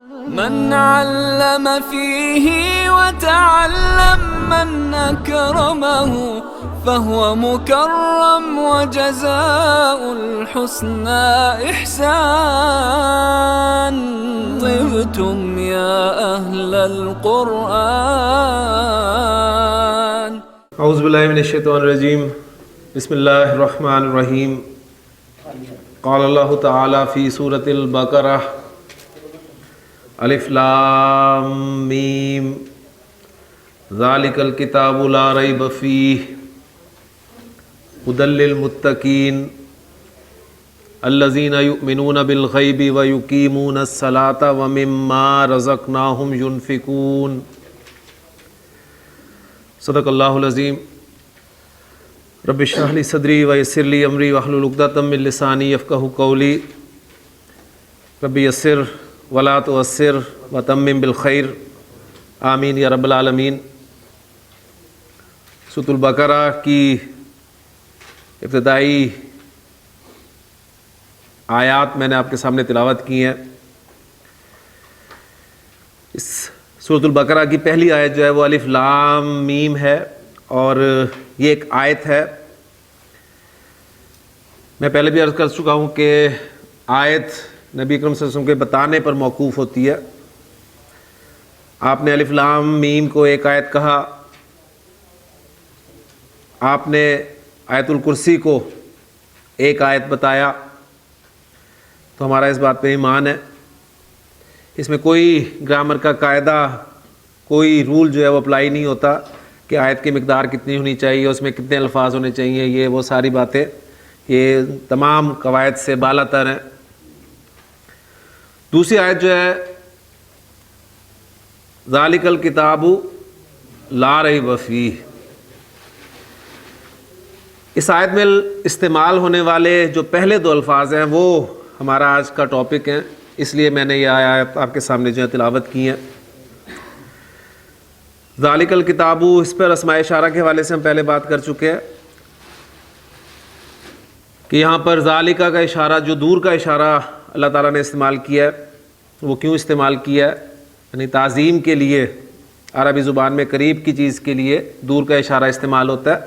من علم فيه وتعلم من أكرمه فهو مكرم وجزاء الحسنى إحسان. طبتم يا أهل القرآن. اعوذ باللہ من الشیطان الرجیم. بسم اللہ الرحمن الرحیم. قال اللہ تعالی فی سورۃ البقرہ الف لام میم ذالک الکتاب لا ریب فیہ ھدی للمتقین الذین یؤمنون بالغیب ویقیمون الصلاۃ ومما رزقناہم ینفقون. صدق اللہ العظیم. رب اشرح لی صدری ویسر لی امری واحلل عقدۃ من لسانی یفقہوا قولی. رب یسر ولا تعسر وتمم بالخیر آمین یا رب العالمین. سورۃ البقرہ کی ابتدائی آیات میں نے آپ کے سامنے تلاوت کی ہیں. اس سورۃ البقرہ کی پہلی آیت جو ہے وہ الف لام میم ہے اور یہ ایک آیت ہے. میں پہلے بھی عرض کر چکا ہوں کہ آیت نبی اکرم صلی اللہ علیہ وسلم کے بتانے پر موقوف ہوتی ہے. آپ نے الف لام میم کو ایک آیت کہا، آپ نے آیت الکرسی کو ایک آیت بتایا، تو ہمارا اس بات پہ ایمان ہے. اس میں کوئی گرامر کا قاعدہ، کوئی رول جو ہے وہ اپلائی نہیں ہوتا کہ آیت کی مقدار کتنی ہونی چاہیے، اس میں کتنے الفاظ ہونے چاہیے، یہ وہ ساری باتیں یہ تمام قواعد سے بالا تر ہیں. دوسری آیت جو ہے ذالک الکتاب لا ریب فیہ، اس آیت میں استعمال ہونے والے جو پہلے دو الفاظ ہیں وہ ہمارا آج کا ٹاپک ہیں، اس لیے میں نے یہ آیت آپ کے سامنے جو ہے تلاوت کی ہے. ذالک الکتاب، اس پر اسماء اشارہ کے حوالے سے ہم پہلے بات کر چکے ہیں کہ یہاں پر ذالکہ کا اشارہ، جو دور کا اشارہ اللہ تعالیٰ نے استعمال کیا ہے، وہ کیوں استعمال کیا ہے؟ یعنی تعظیم کے لیے، عربی زبان میں قریب کی چیز کے لیے دور کا اشارہ استعمال ہوتا ہے.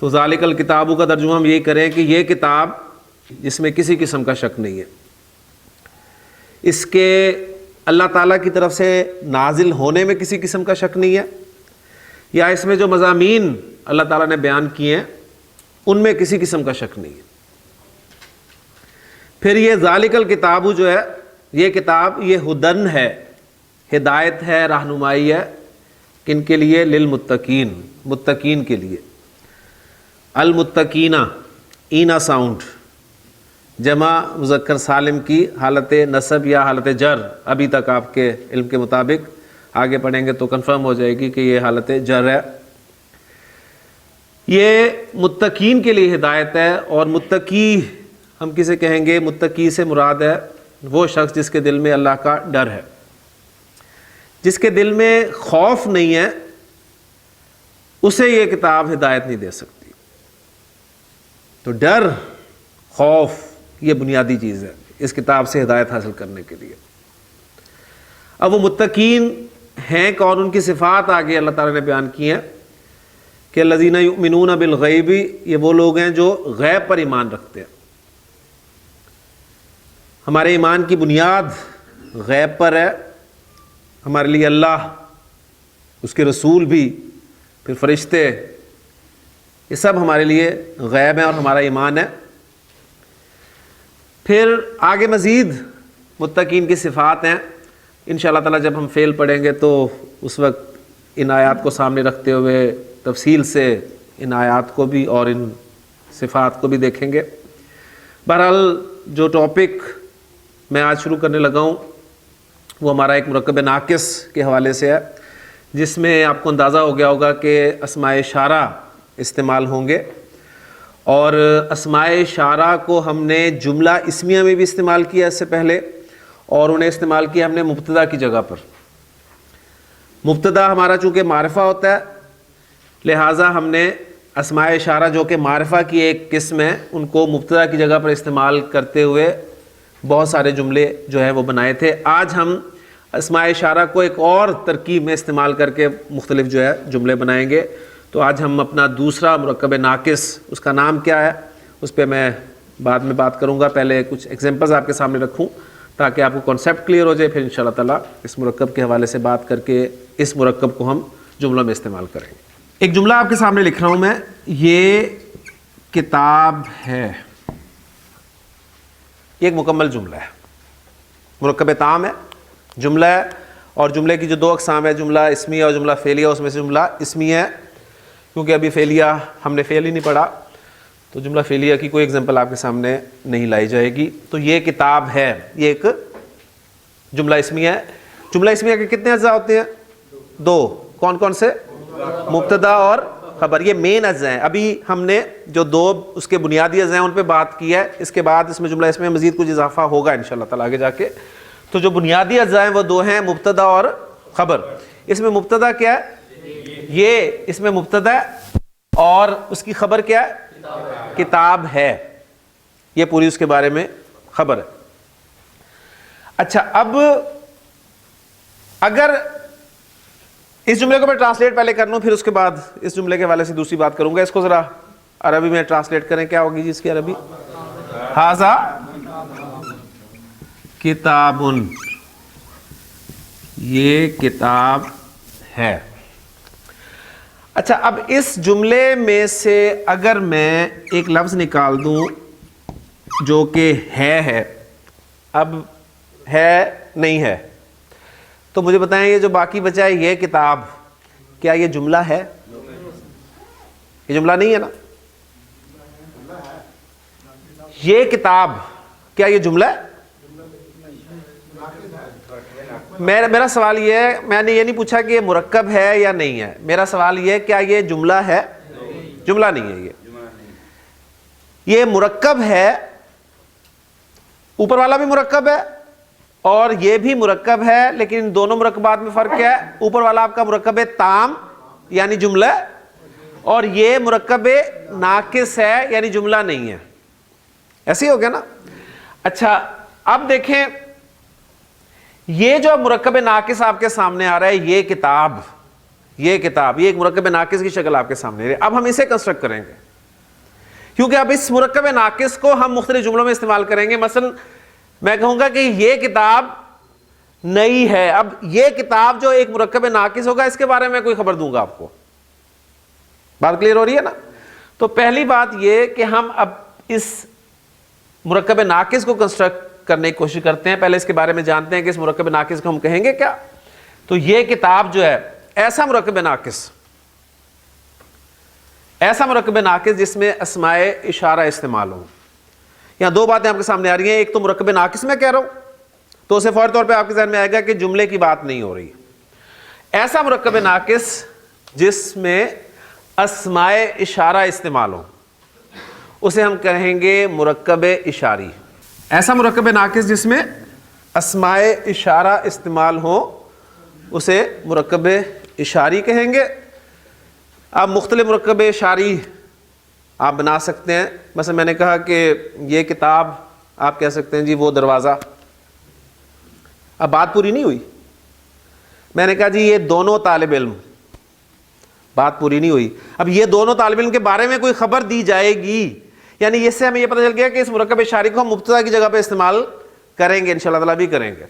تو ذالک الکتاب کا ترجمہ ہم یہی کریں کہ یہ کتاب جس میں کسی قسم کا شک نہیں ہے، اس کے اللہ تعالیٰ کی طرف سے نازل ہونے میں کسی قسم کا شک نہیں ہے، یا اس میں جو مضامین اللہ تعالیٰ نے بیان کیے ہیں ان میں کسی قسم کا شک نہیں ہے. پھر یہ ذالک الکتاب جو ہے، یہ کتاب یہ ہدن ہے، ہدایت ہے، رہنمائی ہے. کن کے لیے؟ للمتقین، متقین کے لیے. المتقینہ، اینا ساؤنڈ، جمع مذکر سالم کی حالت نصب یا حالت جر، ابھی تک آپ کے علم کے مطابق، آگے پڑھیں گے تو کنفرم ہو جائے گی کہ یہ حالت جر ہے. یہ متقین کے لیے ہدایت ہے. اور متقی ہم کسے کہیں گے؟ متقی سے مراد ہے وہ شخص جس کے دل میں اللہ کا ڈر ہے، جس کے دل میں خوف نہیں ہے، اسے یہ کتاب ہدایت نہیں دے سکتی. تو ڈر، خوف، یہ بنیادی چیز ہے اس کتاب سے ہدایت حاصل کرنے کے لیے. اب وہ متقین ہیں کون؟ ان کی صفات آگے اللہ تعالیٰ نے بیان کی ہیں کہ الذین یؤمنون بالغیب، یہ وہ لوگ ہیں جو غیب پر ایمان رکھتے ہیں. ہمارے ایمان کی بنیاد غیب پر ہے. ہمارے لیے اللہ، اس کے رسول بھی، پھر فرشتے، یہ سب ہمارے لیے غیب ہیں اور ہمارا ایمان ہے. پھر آگے مزید متقین کی صفات ہیں. انشاءاللہ تعالیٰ جب ہم فعل پڑھیں گے تو اس وقت ان آیات کو سامنے رکھتے ہوئے تفصیل سے ان آیات کو بھی اور ان صفات کو بھی دیکھیں گے. بہرحال جو ٹاپک میں آج شروع کرنے لگا ہوں وہ ہمارا ایک مرکب ناقص کے حوالے سے ہے، جس میں آپ کو اندازہ ہو گیا ہوگا کہ اسماء اشارہ استعمال ہوں گے. اور اسماء اشارہ کو ہم نے جملہ اسمیہ میں بھی استعمال کیا اس سے پہلے، اور انہیں استعمال کیا ہم نے مبتدا کی جگہ پر. مبتدا ہمارا چونکہ معرفہ ہوتا ہے، لہٰذا ہم نے اسماء اشارہ جو کہ معرفہ کی ایک قسم ہے ان کو مبتدا کی جگہ پر استعمال کرتے ہوئے بہت سارے جملے جو ہیں وہ بنائے تھے. آج ہم اسماء اشارہ کو ایک اور ترکیب میں استعمال کر کے مختلف جو ہے جملے بنائیں گے. تو آج ہم اپنا دوسرا مرکب ناقص، اس کا نام کیا ہے اس پہ میں بعد میں بات کروں گا. پہلے کچھ ایگزامپلز آپ کے سامنے رکھوں تاکہ آپ کو کانسیپٹ کلیئر ہو جائے. پھر انشاءاللہ تعالیٰ اس مرکب کے حوالے سے بات کر کے اس مرکب کو ہم جملوں میں استعمال کریں گے. ایک جملہ آپ کے سامنے لکھ رہا ہوں میں، یہ کتاب ہے. یہ ایک مکمل جملہ ہے، مرکب تام ہے، جملہ ہے. اور جملے کی جو دو اقسام ہے، جملہ اسمی اور جملہ فعلیہ، اس میں سے جملہ اسمی ہے کیونکہ ابھی فعلیہ ہم نے فعل ہی نہیں پڑھا، تو جملہ فعلیہ کی کوئی اگزامپل آپ کے سامنے نہیں لائی جائے گی. تو یہ کتاب ہے، یہ ایک جملہ اسمی ہے. جملہ اسمیہ کے کتنے اجزاء ہوتے ہیں؟ دو. کون کون سے؟ مبتدا اور خبر. یہ مین اجزاء ہیں. ابھی ہم نے جو دو اس کے بنیادی اجزاء ہیں ان پہ بات کی ہے. اس کے بعد اس میں جملہ اسمیہ مزید کچھ اضافہ ہوگا انشاءاللہ تعالیٰ آگے جا کے. تو جو بنیادی اجزاء ہیں وہ دو ہیں، مبتدا اور خبر. اس میں مبتدا کیا ہے؟ یہ اس میں مبتدا ہے اور اس کی خبر کیا ہے؟ کتاب ہے. یہ پوری اس کے بارے میں خبر ہے. اچھا، اب اگر اس جملے کو میں ٹرانسلیٹ پہلے کر لوں، پھر اس کے بعد اس جملے کے حوالے سے دوسری بات کروں گا. اس کو ذرا عربی میں ٹرانسلیٹ کریں. کیا ہوگی جی اس کی عربی؟ ھذا کتابن، یہ کتاب ہے. اچھا، اب اس جملے میں سے اگر میں ایک لفظ نکال دوں جو کہ ہے، اب ہے نہیں ہے، تو مجھے بتائیں یہ جو باقی بچا ہے یہ کتاب، کیا یہ جملہ ہے؟ یہ جملہ نہیں ہے نا. یہ کتاب کیا یہ جملہ ہے؟ میرا سوال یہ ہے، میں نے یہ نہیں پوچھا کہ یہ مرکب ہے یا نہیں ہے. میرا سوال یہ ہے کیا یہ جملہ ہے؟ جملہ نہیں ہے. یہ مرکب ہے. اوپر والا بھی مرکب ہے اور یہ بھی مرکب ہے، لیکن ان دونوں مرکبات میں فرق کیا ہے؟ اوپر والا آپ کا مرکب تام یعنی جملہ، اور یہ مرکب ناقص ہے یعنی جملہ نہیں ہے. ایسے ہی ہو گیا نا. اچھا، اب دیکھیں یہ جو مرکب ناقص آپ کے سامنے آ رہا ہے، یہ کتاب، یہ ایک مرکب ناقص کی شکل آپ کے سامنے ہے. اب ہم اسے کنسٹرکٹ کریں گے کیونکہ اب اس مرکب ناقص کو ہم مختلف جملوں میں استعمال کریں گے. مثلا میں کہوں گا کہ یہ کتاب نئی ہے. اب یہ کتاب جو ایک مرکب ناقص ہوگا، اس کے بارے میں کوئی خبر دوں گا آپ کو. بات کلیئر ہو رہی ہے نا. تو پہلی بات یہ کہ ہم اب اس مرکب ناقص کو کنسٹرکٹ کرنے کی کوشش کرتے ہیں. پہلے اس کے بارے میں جانتے ہیں کہ اس مرکب ناقص کو ہم کہیں گے کیا. تو یہ کتاب جو ہے ایسا مرکب ناقص جس میں اسماء اشارہ استعمال ہوں. یہاں دو باتیں آپ کے سامنے آ رہی ہیں. ایک تو مرکب ناقص میں کہہ رہا ہوں تو اسے فوری طور پہ آپ کے ذہن میں آئے گا کہ جملے کی بات نہیں ہو رہی. ایسا مرکب ناقص جس میں اسماء اشارہ استعمال ہوں اسے ہم کہیں گے مرکب اشاری. ایسا مرکب ناقص جس میں اسماء اشارہ استعمال ہو اسے مرکب اشاری کہیں گے. اب مختلف مرکب اشاری آپ بنا سکتے ہیں. مثلا میں نے کہا کہ یہ کتاب، آپ کہہ سکتے ہیں جی وہ دروازہ. اب بات پوری نہیں ہوئی. میں نے کہا جی یہ دونوں طالب علم، بات پوری نہیں ہوئی. اب یہ دونوں طالب علم کے بارے میں کوئی خبر دی جائے گی، یعنی اس سے ہمیں یہ پتہ چل گیا کہ اس مرکب اشاری کو ہم مبتدا کی جگہ پہ استعمال کریں گے، انشاءاللہ تعالیٰ بھی کریں گے.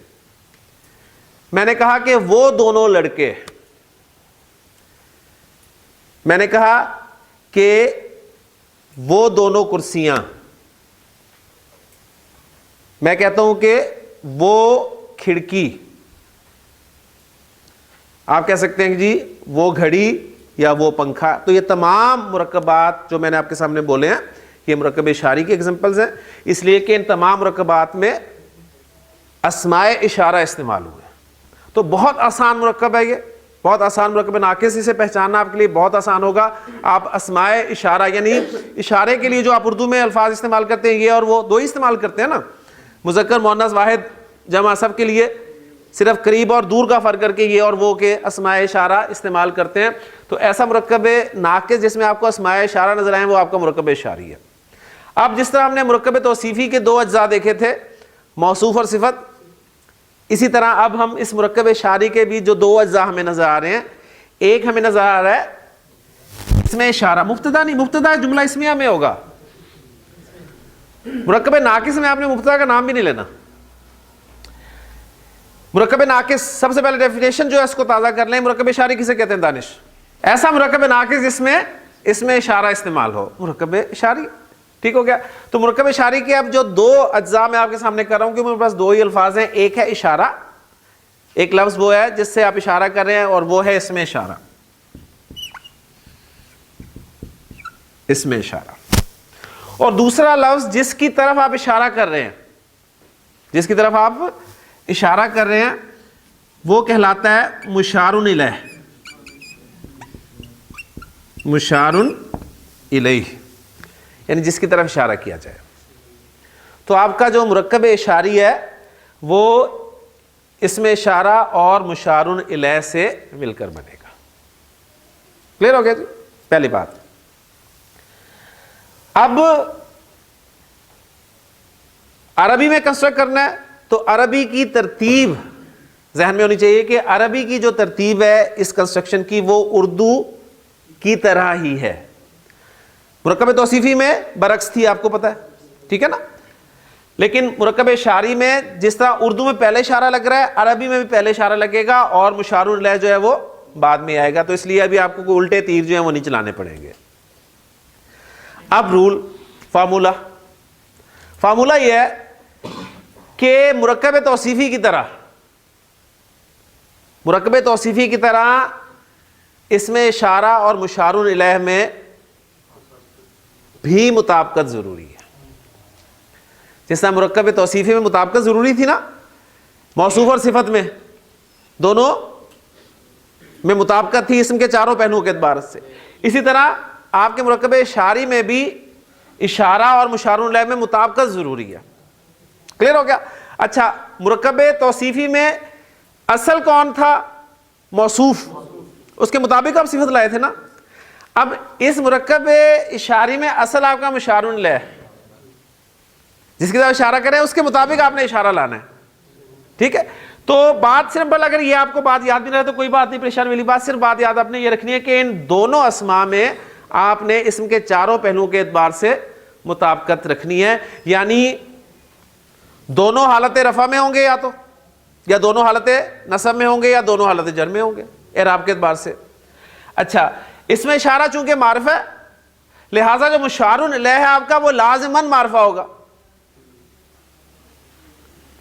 میں نے کہا کہ وہ دونوں لڑکے، میں نے کہا کہ وہ دونوں کرسیاں، میں کہتا ہوں کہ وہ کھڑکی، آپ کہہ سکتے ہیں کہ جی وہ گھڑی یا وہ پنکھا. تو یہ تمام مرکبات جو میں نے آپ کے سامنے بولے ہیں یہ مرکب اشاری کے ایگزامپلز ہیں، اس لیے کہ ان تمام مرکبات میں اسماء اشارہ استعمال ہوئے. تو بہت آسان مرکب ہے، یہ بہت آسان مرکب ناقص. اسے پہچاننا آپ کے لیے بہت آسان ہوگا. آپ اسماء اشارہ یعنی اشارے کے لیے جو آپ اردو میں الفاظ استعمال کرتے ہیں، یہ اور وہ دو ہی استعمال کرتے ہیں نا. مذکر مؤنث واحد جمع سب کے لیے صرف قریب اور دور کا فرق کر کے یہ اور وہ کے اسماء اشارہ استعمال کرتے ہیں. تو ایسا مرکب ناقص جس میں آپ کو اسماء اشارہ نظر آئیں وہ آپ کا مرکب اشاری ہے. اب جس طرح ہم نے مرکب توصیفی کے دو اجزاء دیکھے تھے، موصوف اور صفت. اسی طرح اب ہم اس مرکب اشاری کے بھی جو دو اجزاء ہمیں نظر آ رہے ہیں, ایک ہمیں نظر آ رہا ہے اس میں اشارہ, مبتدا نہیں, مبتدا جملہ اسمیہ میں ہوگا. مرکب ناقص میں آپ نے مبتدا کا نام بھی نہیں لینا. مرکب ناقص سب سے پہلے ڈیفینیشن جو ہے اس کو تازہ کر لیں. مرکب اشاری کسے کہتے ہیں دانش؟ ایسا مرکب ناقص جس میں اشارہ استعمال ہو, مرکب اشاری. ٹھیک ہو گیا. تو مرکب اشاری کے اب جو دو اجزاء میں آپ کے سامنے کر رہا ہوں کہ میرے پاس دو ہی الفاظ ہیں, ایک ہے اشارہ, ایک لفظ وہ ہے جس سے آپ اشارہ کر رہے ہیں اور وہ ہے اس میں اشارہ, اس میں اشارہ. اور دوسرا لفظ جس کی طرف آپ اشارہ کر رہے ہیں, جس کی طرف آپ اشارہ کر رہے ہیں وہ کہلاتا ہے مشار الیہ, مشار الیہ, یعنی جس کی طرف اشارہ کیا جائے. تو آپ کا جو مرکب اشاری ہے وہ اس میں اشارہ اور مشار الیہ سے مل کر بنے گا. کلیئر ہو گیا جی؟ پہلی بات. اب عربی میں کنسٹرکٹ کرنا ہے تو عربی کی ترتیب ذہن میں ہونی چاہیے کہ عربی کی جو ترتیب ہے اس کنسٹرکشن کی وہ اردو کی طرح ہی ہے. مرکب توصیفی میں برعکس تھی, آپ کو پتا ہے, ٹھیک ہے نا. لیکن مرکب اشاری میں جس طرح اردو میں پہلے اشارہ لگ رہا ہے عربی میں بھی پہلے اشارہ لگے گا اور مشار الیہ جو ہے وہ بعد میں آئے گا. تو اس لیے ابھی آپ کو کوئی الٹے تیر جو ہیں وہ نہیں چلانے پڑیں گے. اب رول, فارمولا یہ ہے کہ مرکب توصیفی کی طرح اس میں اشارہ اور مشار الیہ میں بھی مطابقت ضروری ہے. جس طرح مرکب توصیفی میں مطابقت ضروری تھی نا, موصوف اور صفت میں دونوں میں مطابقت تھی اسم کے چاروں پہلوؤں کے اعتبار سے, اسی طرح آپ کے مرکب اشاری میں بھی اشارہ اور مشار الیہ میں مطابقت ضروری ہے. کلیئر ہو گیا؟ اچھا, مرکب توصیفی میں اصل کون تھا؟ موصوف, اس کے مطابق آپ صفت لائے تھے نا. اب اس مرکب اشاری میں اصل آپ کا مشار الیہ ہے, جس کی طرف اشارہ کریں اس کے مطابق آپ نے اشارہ لانا ہے. ٹھیک ہے. تو بات سمپل, اگر یہ آپ کو بات یاد نہیں رہے تو کوئی بات نہیں, پریشانی والی بات. صرف بات یاد آپ نے یہ رکھنی ہے کہ ان دونوں اسماء میں آپ نے اسم کے چاروں پہلوؤں کے اعتبار سے مطابقت رکھنی ہے. یعنی دونوں حالت رفع میں ہوں گے یا دونوں حالت نصب میں ہوں گے یا دونوں حالت جر میں ہوں گے اعراب کے اعتبار سے. اچھا, اس میں اشارہ چونکہ معرفہ ہے لہٰذا جو مشار الیہ ہے آپ کا وہ لازماً معرفہ ہوگا.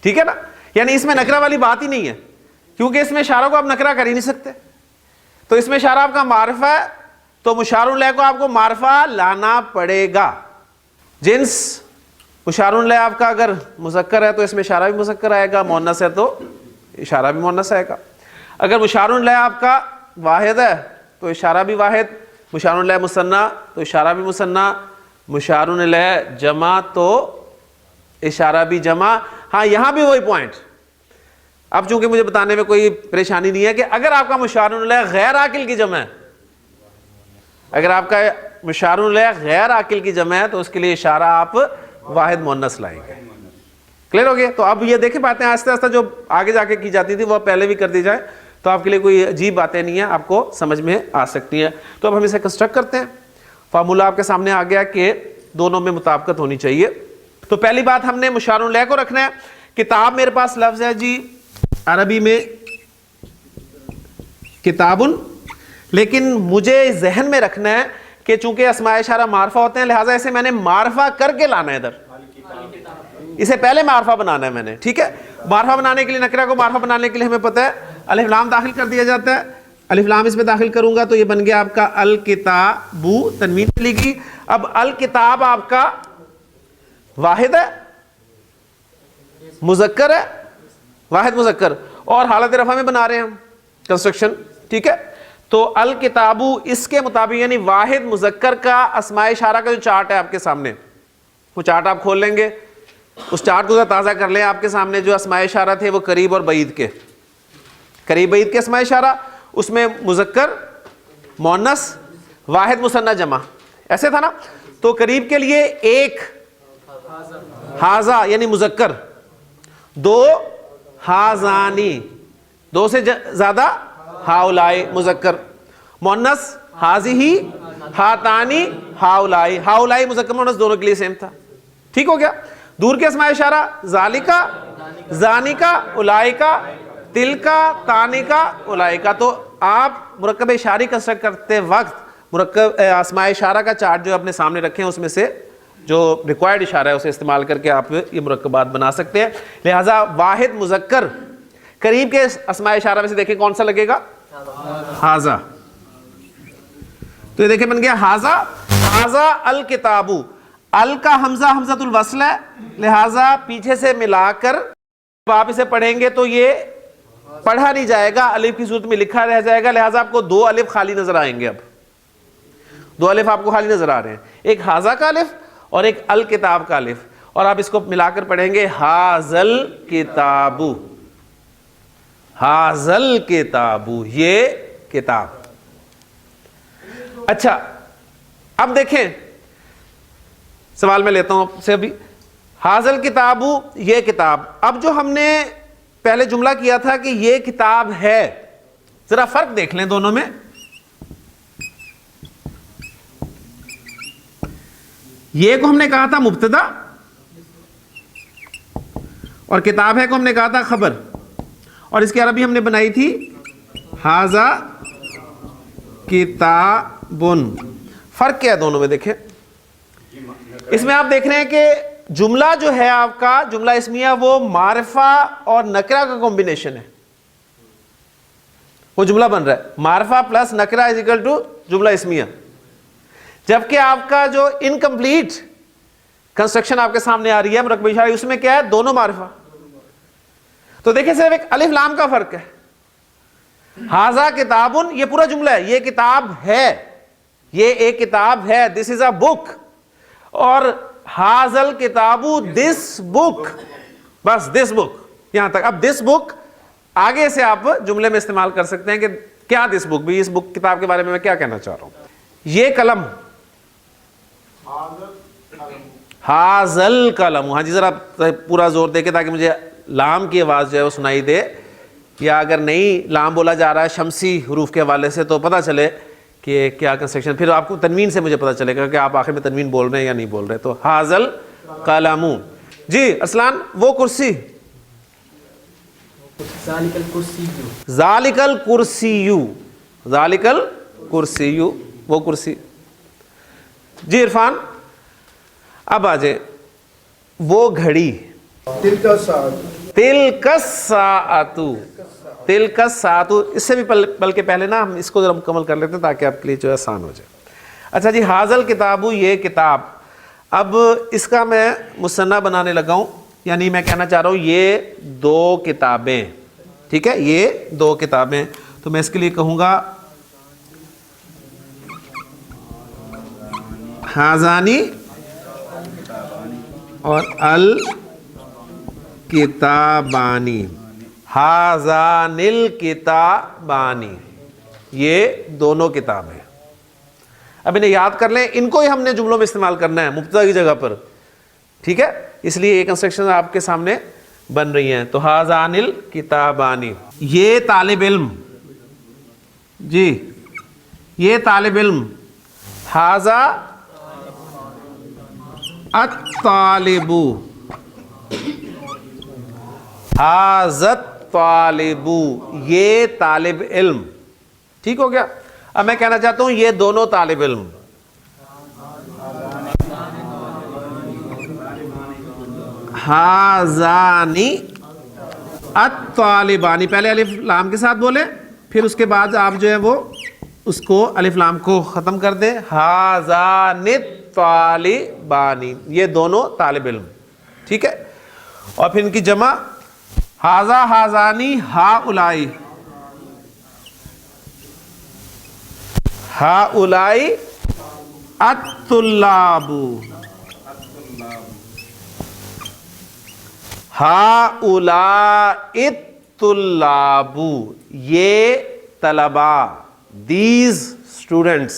ٹھیک ہے نا. یعنی اس میں نکرہ والی بات ہی نہیں ہے, کیونکہ اس میں اشارہ کو آپ نکرہ کر ہی نہیں سکتے. تو اس میں اشارہ آپ کا معرفہ ہے تو مشار الیہ کو آپ کو معرفہ لانا پڑے گا. جنس مشار الیہ آپ کا اگر مذکر ہے تو اس میں اشارہ بھی مذکر آئے گا, مؤنث ہے تو اشارہ بھی مؤنث آئے گا. اگر مشار الیہ آپ کا واحد ہے تو اشارہ بھی واحد, مشار الیہ مثنی تو اشارہ بھی مثنی, مشار الیہ جمع تو اشارہ بھی جمع. ہاں, یہاں بھی وہی پوائنٹ, اب چونکہ مجھے بتانے میں کوئی پریشانی نہیں ہے کہ اگر آپ کا مشار الیہ غیر عاقل کی جمع ہے, اگر آپ کا مشار الیہ غیر عاقل کی جمع ہے تو اس کے لیے اشارہ آپ واحد مؤنث لائیں گے. کلیئر ہو گیا؟ تو اب یہ دیکھیں باتیں آہستہ آہستہ جو آگے جا کے کی جاتی تھی وہ پہلے بھی کر دی جائے تو آپ کے لیے کوئی عجیب باتیں نہیں ہیں, آپ کو سمجھ میں آ سکتی ہیں. تو اب ہم اسے کنسٹرکٹ کرتے ہیں. فارمولہ آپ کے سامنے آ گیا کہ دونوں میں مطابقت ہونی چاہیے. تو پہلی بات ہم نے مشار الیہ کو رکھنا ہے. کتاب میرے پاس لفظ ہے جی عربی میں کتابن, لیکن مجھے ذہن میں رکھنا ہے کہ چونکہ اسماء اشارہ معرفہ ہوتے ہیں لہٰذا اسے میں نے معرفہ کر کے لانا ہے, ادھر اسے پہلے معرفہ بنانا ہے میں نے. ٹھیک ہے. معرفہ بنانے کے لیے نکرہ کو معرفہ بنانے کے لیے ہمیں پتہ ہے الف لام داخل کر دیا جاتا ہے. الف لام اس میں داخل کروں گا تو یہ بن گیا آپ کا الکتابو, تنوین چلے گی. اب الکتاب آپ کا واحد ہے, مذکر ہے, واحد مذکر, اور حالت رفع میں بنا رہے ہیں ہم کنسٹرکشن. ٹھیک ہے. تو الکتابو اس کے مطابق یعنی واحد مذکر کا اسماء اشارہ کا جو چارٹ ہے آپ کے سامنے, وہ چارٹ آپ کھول لیں گے, اس چارٹ کو ذرا تازہ کر لیں. آپ کے سامنے جو اسماء اشارہ تھے وہ قریب اور بعید کے, قریب بعید کے اسماء اشارہ, اس میں مذکر مؤنث واحد مثنی جمع ایسے تھا نا. تو قریب کے لیے ایک حاذا یعنی مذکر, دو ہازانی، دو سے زیادہ ہاؤلائی مذکر، مؤنث ہازیہی، ہاتانی، ہاؤلائی، ہاؤلائی مذکر مؤنث دونوں کے لیے سیم تھا. ٹھیک ہو گیا. دور کے اسماء اشارہ ذالکا، زانکا، اولائکا، تلکا، تانکا، اولائکا. تو آپ مرکب اشاری کنسٹرکٹ کرتے وقت مرکب اسماء اشارہ کا چارٹ جو اپنے سامنے رکھیں اس میں سے جو ریکوائرڈ اشارہ ہے اسے استعمال کر کے آپ یہ مرکبات بنا سکتے ہیں. لہٰذا واحد مذکر قریب کے اسماء اشارہ میں سے دیکھیں کون سا لگے گا؟ ہاذا. تو یہ دیکھیں بن گیا ہاذا، ہاذا الکتابو. ال کا حمزہ حمزۃ الوصل ہے، لہٰذا پیچھے سے ملا کر آپ اسے پڑھیں گے تو یہ پڑھا نہیں جائے گا، الف کی صورت میں لکھا رہ جائے گا. لہٰذا آپ کو دو الف خالی نظر آئیں گے. اب دو الف آپ کو خالی نظر آ رہے ہیں، ایک ہاذا کا الف اور ایک الکتاب کا الف، اور آپ اس کو ملا کر پڑھیں گے ہاذل کتابو، ہاذل کتابو، یہ کتاب. اچھا اب دیکھیں سوال میں لیتا ہوں آپ سے ابھی. ہاذل کتابو، یہ کتاب. اب جو ہم نے پہلے جملہ کیا تھا کہ یہ کتاب ہے، ذرا فرق دیکھ لیں دونوں میں. یہ کو ہم نے کہا تھا مبتدا اور کتاب ہے کو ہم نے کہا تھا خبر، اور اس کی عربی ہم نے بنائی تھی ہاذا کتابن. فرق کیا ہے دونوں میں دیکھیں. اس میں آپ دیکھ رہے ہیں کہ جملہ جو ہے آپ کا جملہ اسمیہ وہ معرفہ اور نکرہ کا کمبینیشن ہے. وہ جملہ بن رہا ہے معرفہ پلس نکرہ از اکول ٹو جملہ اسمیہ، جبکہ آپ کا جو انکمپلیٹ کنسٹرکشن آپ کے سامنے آ رہی ہے مرکب اشاری، اس میں کیا ہے؟ دونوں معرفہ. تو دیکھیں صرف ایک الف لام کا فرق ہے. ہاذا کتابن یہ پورا جملہ ہے، یہ کتاب ہے، یہ ایک کتاب ہے، دس از اے بک. اور ہاذل کتابو دس بک، بس دس بک یہاں تک. اب دس بک آگے سے آپ جملے میں استعمال کر سکتے ہیں کہ کیا دس بک، بھی اس بک کتاب کے بارے میں کیا کہنا چاہ رہا ہوں. یہ قلم، ہاذل قلم. ہاں جی ذرا پورا زور دے کے تاکہ مجھے لام کی آواز جو ہے وہ سنائی دے، یا اگر نہیں لام بولا جا رہا ہے شمسی حروف کے حوالے سے تو پتہ چلے کہ کیا کنسٹرکشن. پھر آپ کو تنوین سے مجھے پتہ چلے گا کہ آپ آخر میں تنوین بول رہے ہیں یا نہیں بول رہے. تو ہاذل قلم. جی ارسلان وہ کرسی، ذالک الکرسیو، ذالک الکرسیو وہ کرسی. جی عرفان اب آ جائے وہ گھڑی، تلک الساعۃ، تلک الساعۃ. اس سے بھی بلکہ پہلے نا ہم اس کو ذرا مکمل کر لیتے ہیں تاکہ آپ کے لیے جو آسان ہو جائے. اچھا جی ہاذل کتابو یہ کتاب. اب اس کا میں مثنیٰ بنانے لگا ہوں، یعنی میں کہنا چاہ رہا ہوں یہ دو کتابیں. ٹھیک ہے یہ دو کتابیں. تو میں اس کے لیے کہوں گا ہاذانی اور الکتابانی، ہاذان الکتابانی یہ دونوں کتابیں. اب انہیں یاد کر لیں، ان کو ہی ہم نے جملوں میں استعمال کرنا ہے مبتدا کی جگہ پر. ٹھیک ہے اس لیے یہ کنسٹرکشن آپ کے سامنے بن رہی ہیں. تو ہاذان الکتابانی یہ طالب علم، جی یہ طالب علم، ہاذا الطالب، ہاذا الطالب یہ طالب علم. ٹھیک ہو گیا. اب میں کہنا چاہتا ہوں یہ دونوں طالب علم، ہاذانی الطالبانی. پہلے الف لام کے ساتھ بولے، پھر اس کے بعد آپ جو ہے وہ اس کو الف لام کو ختم کر دیں. ہاذان الطالبانی یہ دونوں طالب علم. ٹھیک ہے. اور پھر ان کی جمع ہاذا ہاذانی ہاؤلائی، ہاؤلائی الطلاب، ہاؤلائی الطلاب یہ طلباء، دیز اسٹوڈنٹس.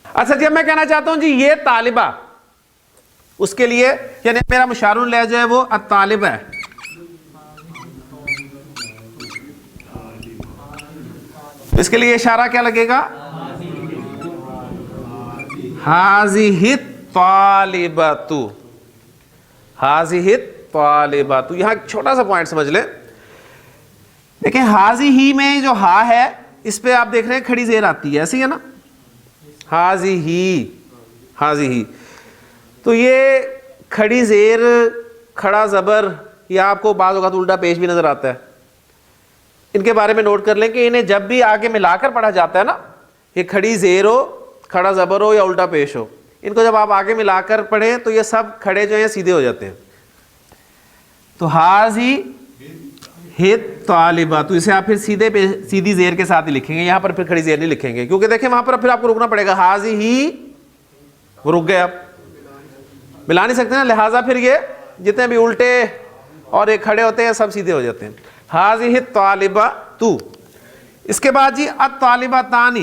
اچھا جی اب میں کہنا چاہتا ہوں جی یہ طالبہ، اس کے لیے یعنی میرا مشار الیہ جو ہے وہ الطالب ہے، اس کے لیے اشارہ کیا لگے گا؟ ہاذہ الطالبۃ، ہاذہ الطالبۃ. یہاں ایک چھوٹا سا پوائنٹ سمجھ لیں. دیکھیں ہاذہ میں جو ہا ہے اس پہ آپ دیکھ رہے ہیں کھڑی زیر آتی ہے، ایسی ہے نا، ہاذہ، ہاذہ. تو یہ کھڑی زیر، کھڑا زبر، یا آپ کو بعض اوقات الٹا پیش بھی نظر آتا ہے. ان کے بارے میں نوٹ کر لیں کہ انہیں جب بھی آگے ملا کر پڑھا جاتا ہے نا، یہ کھڑی زیر ہو، کھڑا زبر ہو یا الٹا پیش ہو، ان کو جب آپ آگے ملا کر پڑھیں تو یہ سب کھڑے جو ہیں سیدھے ہو جاتے ہیں. تو ہاذہ الطالبۃ، تو اسے آپ پھر سیدھی زیر کے ساتھ ہی لکھیں گے، یہاں پر پھر کھڑی زیر نہیں لکھیں گے، کیونکہ دیکھیں وہاں پر پھر آپ کو رکنا پڑے گا. ہاذہ، وہ رک گئے، آپ ملا نہیں سکتے نا، لہٰذا پھر یہ جتنے بھی الٹے اور ایک کھڑے ہوتے ہیں سب سیدھے ہو جاتے ہیں. ہاذہ الطالبۃ. اس کے بعد جی الطالبتان،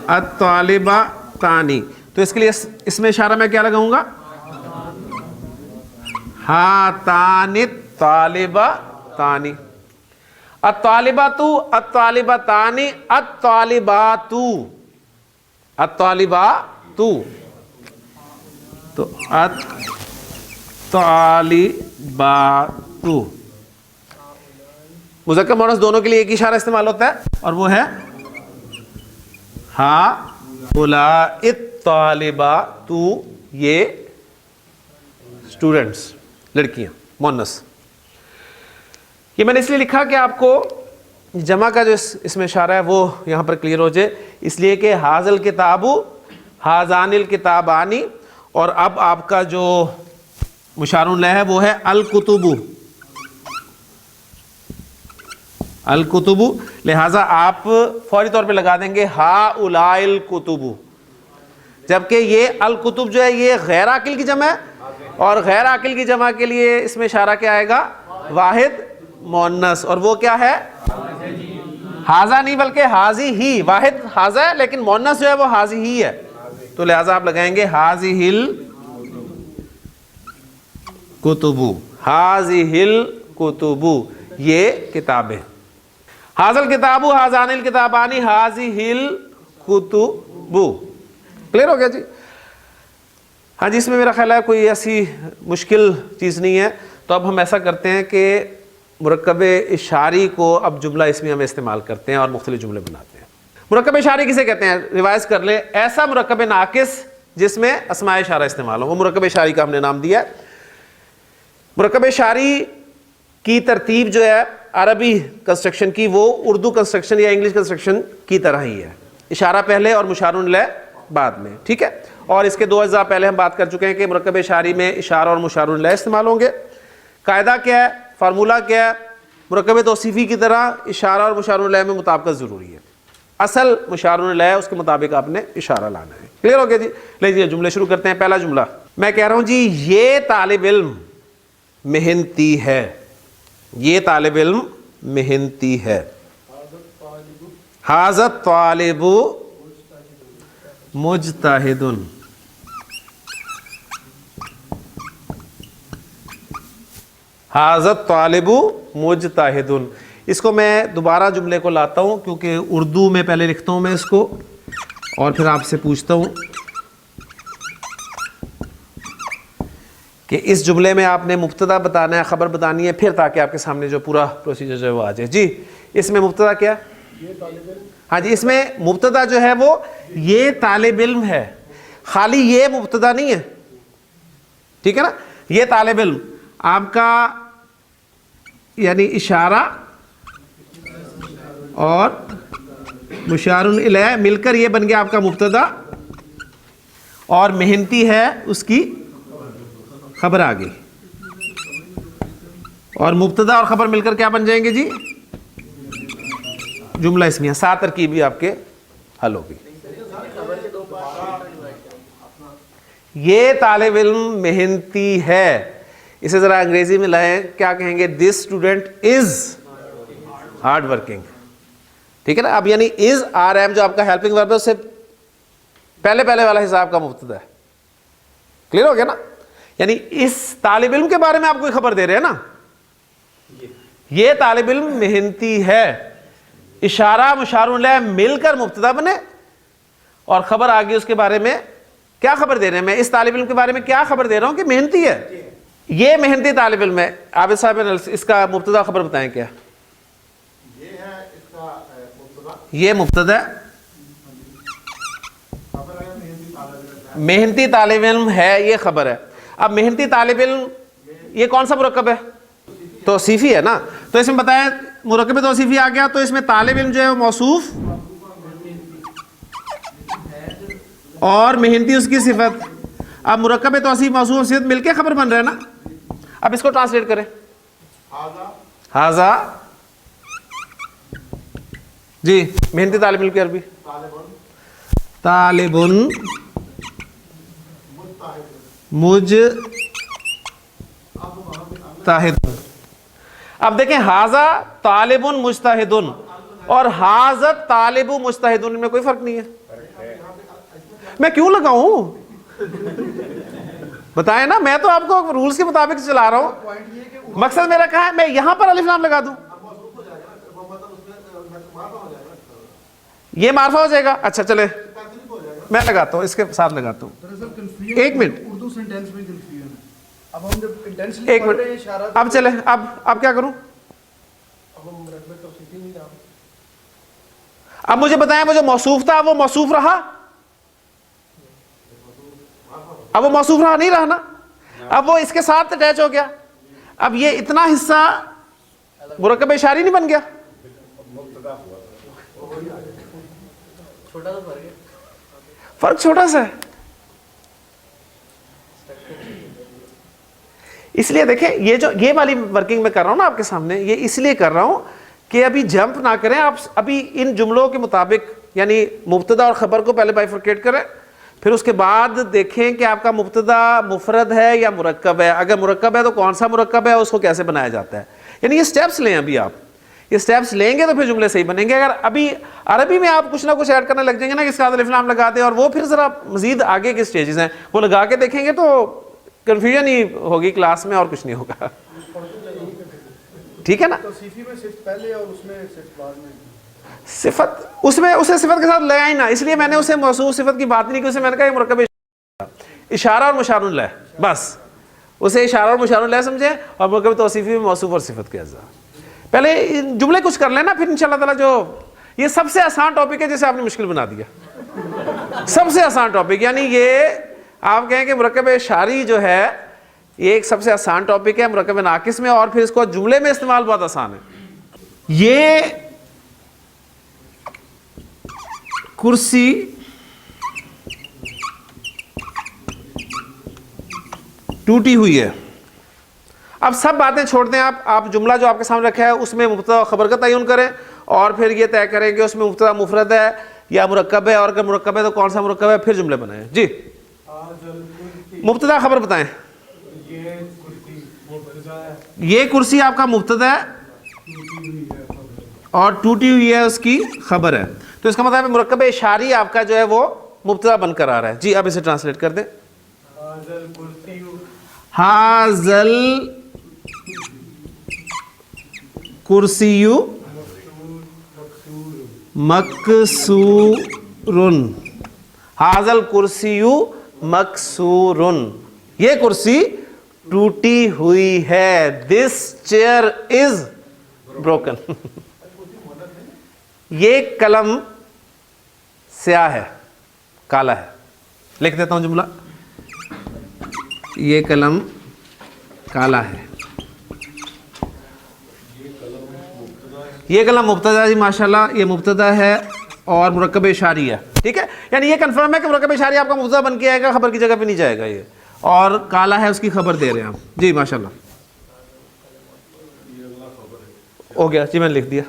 الطالبتان. تو اس کے لیے اس میں اشارہ میں کیا لگاؤں گا؟ ہاتان الطالبتان. الطالبۃ، الطالبتان، الطالبات، الطالبات. تو الطالبات، مذکر مؤنث دونوں کے لیے ایک اشارہ استعمال ہوتا ہے اور وہ ہے ہؤلاء الطالبات، یہ اسٹوڈنٹس، لڑکیاں، مؤنث. یہ میں نے اس لیے لکھا کہ آپ کو جمع کا جو اس میں اشارہ ہے وہ یہاں پر کلیئر ہو جائے، اس لیے کہ ھذا الکتاب، ھذان الکتابان، اور اب آپ کا جو مشار الیہ ہے وہ ہے الکتب، الکتب. لہٰذا آپ فوری طور پہ لگا دیں گے ہؤلاء الکتب، جبکہ یہ الکتب جو ہے یہ غیر عاقل کی جمع ہے، اور غیر عاقل کی جمع کے لیے اس میں اشارہ کیا آئے گا؟ واحد مؤنث، اور وہ کیا ہے؟ ھذا نہیں بلکہ ھذہ ہی. واحد ھذا ہے لیکن مؤنث جو ہے وہ ھذہ ہی ہے، تو لہٰذا آپ لگائیں گے ھذہ الکتب، ھذہ الکتب، یہ کتابیں. ھذا الکتاب، ھذان الکتابان، ھذہ الکتب. کلیئر ہو گیا جی؟ ہاں جی، اس میں میرا خیال ہے کوئی ایسی مشکل چیز نہیں ہے. تو اب ہم ایسا کرتے ہیں کہ مرکب اشاری کو اب جملہ اسمیہ میں استعمال کرتے ہیں اور مختلف جملے بناتے ہیں. مرکب اشاری کسے کہتے ہیں؟ ریوائز کر لیں، ایسا مرکب ناقص جس میں اسماء اشارہ استعمال ہو، وہ مرکب اشاری کا ہم نے نام دیا ہے. مرکب اشاری کی ترتیب جو ہے عربی کنسٹرکشن کی، وہ اردو کنسٹرکشن یا انگلش کنسٹرکشن کی طرح ہی ہے، اشارہ پہلے اور مشار الیہ بعد میں. ٹھیک ہے، اور اس کے دو اجزاء پہلے ہم بات کر چکے ہیں کہ مرکب اشاری میں اشارہ اور مشار الیہ استعمال ہوں گے. قاعدہ کیا ہے، فارمولہ کیا ہے؟ مرکب توصیفی کی طرح اشارہ اور مشار الیہ میں مطابقت ضروری ہے، اصل مشار الیہ اس کے مطابق آپ نے اشارہ لانا ہے. کلیئر ہو گیا جی؟ لیجیے جملے شروع کرتے ہیں. پہلا جملہ میں کہہ رہا ہوں جی یہ طالب علم محنتی ہے، یہ طالب علم محنتی ہے. ھذا الطالب مجتہد، ھذا الطالب مجتہد. اس کو میں دوبارہ جملے کو لاتا ہوں کیونکہ اردو میں پہلے لکھتا ہوں میں اس کو، اور پھر آپ سے پوچھتا ہوں کہ اس جملے میں آپ نے مبتدا بتانا ہے، خبر بتانی ہے، پھر تاکہ آپ کے سامنے جو پورا پروسیجر جو ہے وہ آ جائے. جی اس میں مبتدا کیا؟ ہاں جی، اس میں مبتدا جو ہے وہ یہ طالب علم ہے، خالی یہ مبتدا نہیں ہے. ٹھیک ہے نا، یہ طالب علم آپ کا یعنی اشارہ اور مشار الیہ مل کر یہ بن گیا آپ کا مبتدا، اور محنتی ہے اس کی خبر آ گئی، اور مبتدا اور خبر مل کر کیا بن جائیں گے جی؟ جملہ اسمیہ. 7 ترکیبی آپ کے حل ہوگی. یہ طالب علم محنتی ہے، اسے ذرا انگریزی میں لائیں، کیا کہیں گے؟ This student is hard working. ٹھیک ہے نا، اب یعنی از آر ایم جو آپ کا ہیلپنگ ورب ہے اس سے پہلے والا حساب کا مبتدا ہے. کلیئر ہو گیا نا؟ یعنی اس طالب علم کے بارے میں آپ کوئی خبر دے رہے ہیں نا، یہ طالب علم محنتی ہے. اشارہ مشار الیہ مل کر مبتدا بنے اور خبر آگے اس کے بارے میں کیا خبر دے رہے ہیں. میں اس طالب علم کے بارے میں کیا خبر دے رہا ہوں کہ محنتی ہے. یہ محنتی طالب علم ہے. عابد صاحب اس کا مبتدا خبر بتائیں کیا. یہ مبتدا محنتی طالب علم ہے, یہ خبر ہے. اب محنتی طالب علم یہ کون سا مرکب ہے؟ توصیفی ہے نا. تو اس میں بتائیں مرکب توصیفی آ گیا, تو اس میں طالب علم جو ہے موصوف اور محنتی اس کی صفت. اب مرکب توصیف موصوف صفت مل کے خبر بن رہا ہے نا. اب اس کو ٹرانسلیٹ کریں. ہاذا جی محنتی طالب علم کی عربی طالب مجتہد. اب دیکھیں ہاذا طالب مجتہد اور ہاذا طالب مجتہد میں کوئی فرق نہیں ہے. میں کیوں لگاؤں بتائیں نا, میں تو آپ کو رولز کے مطابق چلا رہا ہوں. مقصد میرا کہا ہے میں یہاں پر الف لام لگا دوں, یہ معرفہ ہو جائے گا. اچھا چلے میں لگاتا ہوں, اس کے ساتھ لگاتا ہوں. ایک منٹ ایک منٹ, اب چلے اب کیا کروں. اب مجھے بتائیں وہ جو موصوف تھا وہ موصوف رہا؟ اب وہ موصوف رہا نہیں رہا نا. اب وہ اس کے ساتھ اٹیچ ہو گیا. اب یہ اتنا حصہ مرکب اشاری نہیں بن گیا. فرق چھوٹا سا ہے. اس لیے دیکھیں یہ والی ورکنگ میں کر رہا ہوں نا آپ کے سامنے, یہ اس لیے کر رہا ہوں کہ ابھی جمپ نہ کریں آپ. ابھی ان جملوں کے مطابق یعنی مبتدا اور خبر کو پہلے بائیفرکیٹ کریں, پھر اس کے بعد دیکھیں کہ آپ کا مبتدا مفرد ہے یا مرکب ہے. اگر مرکب ہے تو کون سا مرکب ہے, اس کو کیسے بنایا جاتا ہے. یعنی یہ سٹیپس لیں, ابھی آپ یہ سٹیپس لیں گے تو پھر جملے صحیح بنیں گے. اگر ابھی عربی میں آپ کچھ نہ کچھ ایڈ کرنے لگ جائیں گے نا, اس کا الف لام لگا دیں, اور وہ پھر ذرا مزید آگے کے سٹیجز ہیں وہ لگا کے دیکھیں گے تو کنفیوژن ہی ہوگی کلاس میں, اور کچھ نہیں ہوگا. ٹھیک ہے نا. صفت اس میں اسے صفت کے ساتھ لے آئی نا, اس لیے میں نے اسے موصوف صفت کی بات نہیں کی. اسے میں نے کہا یہ مرکب اشارہ اور مشار الیہ, بس اسے اشارہ اور مشار الیہ سمجھیں, اور مرکب توصیفی میں موصوف اور صفت کے اجزاء. پہلے جملے کچھ کر لینا, پھر انشاءاللہ تعالی جو یہ سب سے آسان ٹاپک ہے جسے آپ نے مشکل بنا دیا. سب سے آسان ٹاپک, یعنی یہ آپ کہیں کہ مرکب اشاری جو ہے یہ ایک سب سے آسان ٹاپک ہے مرکب ناقص میں, اور پھر اس کو جملے میں استعمال بہت آسان ہے. یہ کرسی ٹوٹی ہوئی ہے. اب سب باتیں چھوڑ دیں آپ جملہ جو آپ کے سامنے رکھا ہے اس میں مبتدا خبر کا تعین کریں, اور پھر یہ طے کریں کہ اس میں مبتدا مفرد ہے یا مرکب ہے, اور اگر مرکب ہے تو کون سا مرکب ہے, پھر جملے بنائیں. جی مبتدا خبر بتائیں. یہ کرسی آپ کا مبتدا ہے اور ٹوٹی ہوئی ہے اس کی خبر ہے, تو اس کا مطلب مرکب اشاری آپ کا جو ہے وہ مبتدا بن کر آ رہا ہے. جی اب اسے ٹرانسلیٹ کر دیں. ہاذل کرسی مکسورن. ہاذل کرسی مکسورن, یہ کرسی ٹوٹی ہوئی ہے. دس چیئر از بروکن. یہ قلم سیاہ ہے, کالا ہے. لکھ دیتا ہوں جملہ, یہ قلم کالا ہے. یہ قلم مبتدا جی ماشاءاللہ, یہ مبتدا ہے اور مرکب اشاری ہے. ٹھیک ہے, یعنی یہ کنفرم ہے کہ مرکب اشاری آپ کا مبتدا بن کے آئے گا, خبر کی جگہ پہ نہیں جائے گا یہ, اور کالا ہے اس کی خبر دے رہے ہیں آپ. جی ماشاءاللہ ہو گیا. جی میں نے لکھ دیا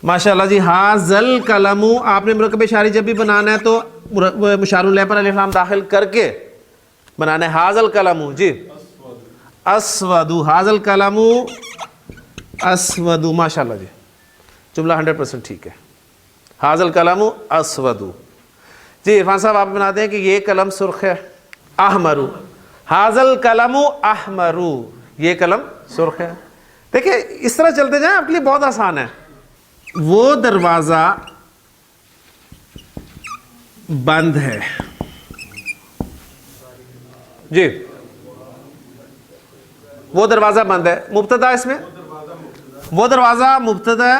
ماشاءاللہ. جی ہاذل قلم, آپ نے مرکب اشاری جب بھی بنانا ہے تو مشار الیہ پر الف لام داخل کر کے بنانا ہے. ہاذل قلم جی اسود, ہاذل قلم اسود. ماشاءاللہ جی جملہ 100% ٹھیک ہے. ہاذل قلم اسود. جی عرفان صاحب آپ بنا دیں کہ یہ قلم سرخ ہے. احمر, ہاذل قلم احمر, یہ قلم سرخ ہے. دیکھیں اس طرح چلتے جائیں, آپ کے لیے بہت آسان ہے. وہ دروازہ بند ہے. جی وہ دروازہ بند ہے, مبتدا اس میں, وہ دروازہ مبتدا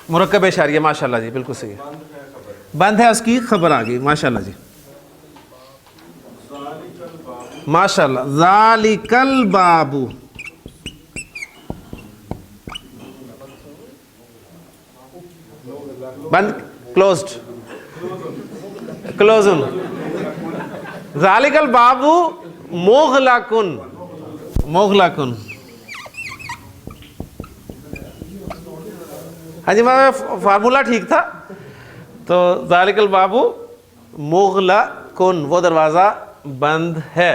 مرکب اشاریہ. ماشاءاللہ جی بالکل صحیح ہے, بند ہے اس کی خبر آ گئی. ماشاءاللہ جی ماشاءاللہ. ذالک الباب, بند, کلوزڈ, کلوزن. ذالک الباب مغلقن, مغلقن. ہاں جی فارمولہ ٹھیک تھا. تو ذالک الباب مغلقن, وہ دروازہ بند ہے.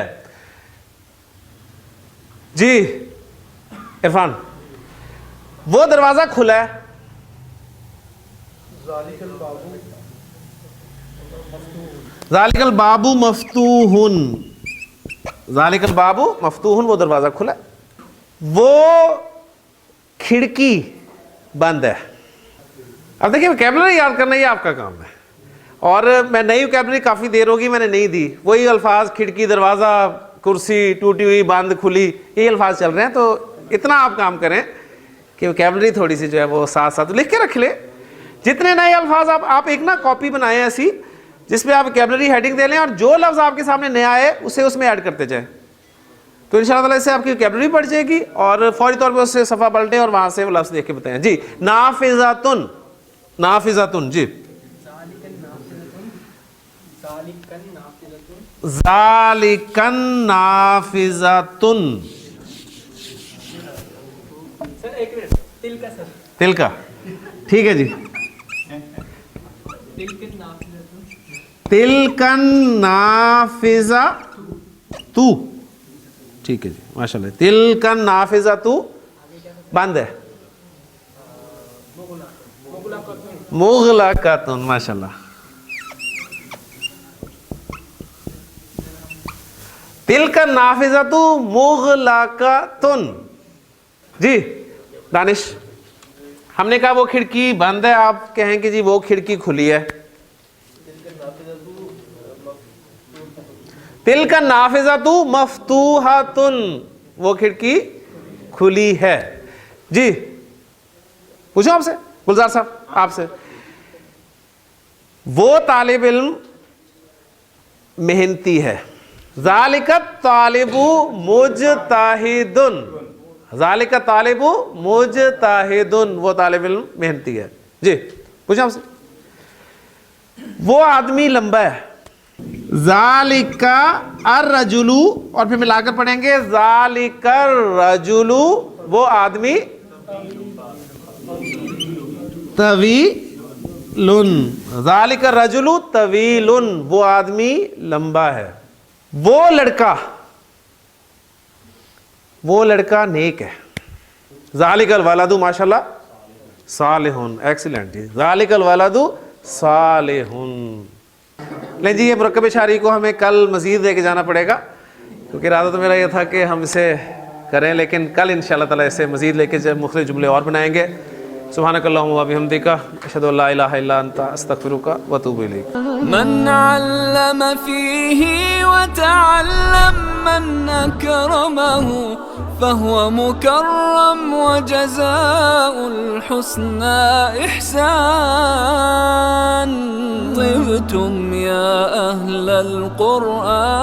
جی عرفان, وہ دروازہ کھلا ہے. ذالک الباب مفتوح, ذالک الباب مفتوح, وہ دروازہ کھلا ہے. وہ کھڑکی بند ہے. اب دیکھیں ویکیبلری یاد کرنا یہ آپ کا کام ہے, اور میں نئی ویکیبلری کافی دیر ہوگی میں نے نہیں دی. وہی الفاظ کھڑکی, دروازہ, کرسی, ٹوٹی ہوئی, بند, کھلی, یہ الفاظ چل رہے ہیں. تو اتنا آپ کام کریں کہ ویکیبلری تھوڑی سی جو ہے وہ ساتھ ساتھ لکھ کے رکھ لیں. جتنے نئے الفاظ آپ ایک نا کاپی بنائیں ایسی جس پہ آپ ویکیبلری ہیڈنگ دے لیں, اور جو لفظ آپ کے سامنے نیا آئے اسے اس میں ایڈ کرتے جائیں. تو انشاءاللہ تعالیٰ اس سے آپ کی ویکیبلری بڑھ جائے گی, اور فوری طور پہ اس سے صفحہ پلٹیں اور وہاں سے وہ لفظ دیکھ کے بتائیں. جی نافذۃن, نافذۃن. جی ذالکن نافذۃن. تل کا ٹھیک ہے جی. تلکن نافذہ تو, ٹھیک ہے جی ماشاءاللہ. تلکن نافذہ تو بند ہے. مغلقۃن, ماشاءاللہ. تلکن نافذہ تو مغلقۃن. جی دانش, ہم نے کہا وہ کھڑکی بند ہے, آپ کہیں کہ جی وہ کھڑکی کھلی ہے. تلک النافذۃ مفتوحۃ, وہ کھڑکی کھلی ہے. جی پوچھو آپ سے, گلزار صاحب آپ سے. وہ طالب علم محنتی ہے. ذالک الطالب مجتہد, ذالک الطالب مجتہد, وہ طالب علم محنتی ہے. جی پوچھو آپ سے. وہ آدمی لمبا ہے. ذالک الرجل, اور پھر ملا کر پڑھیں گے ذالک الرجل, وہ آدمی طویل, ذالک الرجل طویل, وہ آدمی لمبا ہے. وہ لڑکا نیک ہے. ذالک الولد, ماشاءاللہ صالح, ایکسیلنٹ. ذالک الولد صالح. لیں جی یہ مرکب اشاری کو ہمیں کل مزید دے کے جانا پڑے گا, کیونکہ ارادہ تو میرا یہ تھا کہ ہم اسے کریں, لیکن کل انشاءاللہ تعالیٰ اسے مزید لے کے مختلف جملے اور بنائیں گے. سبحانک اللہم و بحمدک, اشہد ان لا الہ الا انت, استغفرک و اتوب الیک. من علم فيه وتعلم من أكرمه فهو مكرم وجزاء الحسنى إحسان. طبتم يا أهل القرآن.